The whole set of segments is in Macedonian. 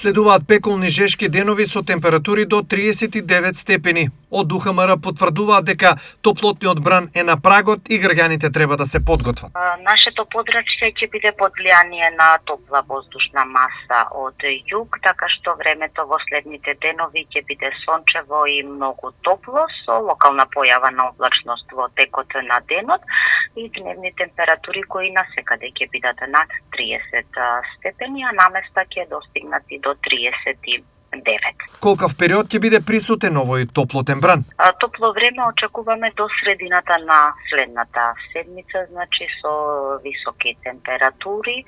Следуваат пеколни жешки денови со температури до 39 степени. Од ДУХМР потврдуваат дека топлотниот бран е на прагот и граѓаните треба да се подготват. Нашето подрачје ќе биде под влијание на топла воздушна маса од југ, така што времето во следните денови ќе биде сончево и многу топло, со локална појава на облачност во текот на денот и дневни температури кои насекаде ќе бидат над 30 степени, а наместа ќе достигнат и до 39. Колкав период ќе биде присутен овој топлотен бран? Топло време очекуваме до средината на следната седмица, значи со високи температури.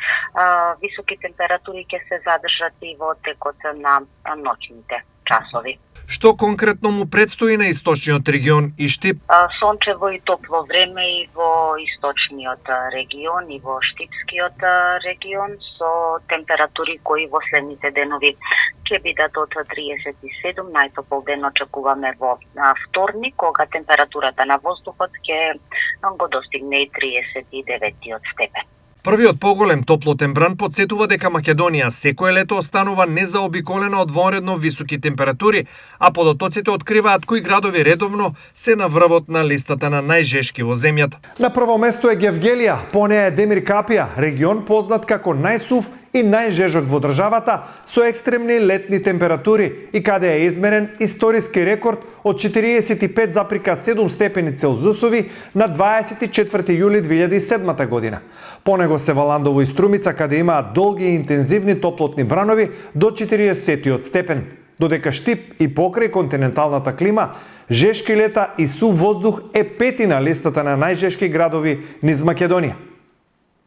Високи температури ќе се задржат и во текот на ноќните часови. Што конкретно му предстои на источниот регион и Штип? Сончево и топло време и во источниот регион и во Штипскиот регион со температури кои во следните денови ќе бидат од 37, најтопол ден очекуваме во вторник, кога температурата на воздухот ќе го достигне и 39 степен. Првиот поголем топлотен бран потсетува дека Македонија секое лето останува незаобиколена од вонредно високи температури, а подотоците откриваат кои градови редовно се на врвот на листата на најжешки во земјата. На прво место е Гевгелија, по неа е Демиркапија, регион познат како најсув и најжежок во државата, со екстремни летни температури и каде е измерен историски рекорд од 45,7 степени Целзусови на 24 јули 2007 година. По него се Валандово и Струмица, каде имаат долги и интензивни топлотни бранови до 40 степен, додека Штип и покрај континенталната клима, жешки лета и сув воздух е пети на листата на најжешки градови низ Македонија.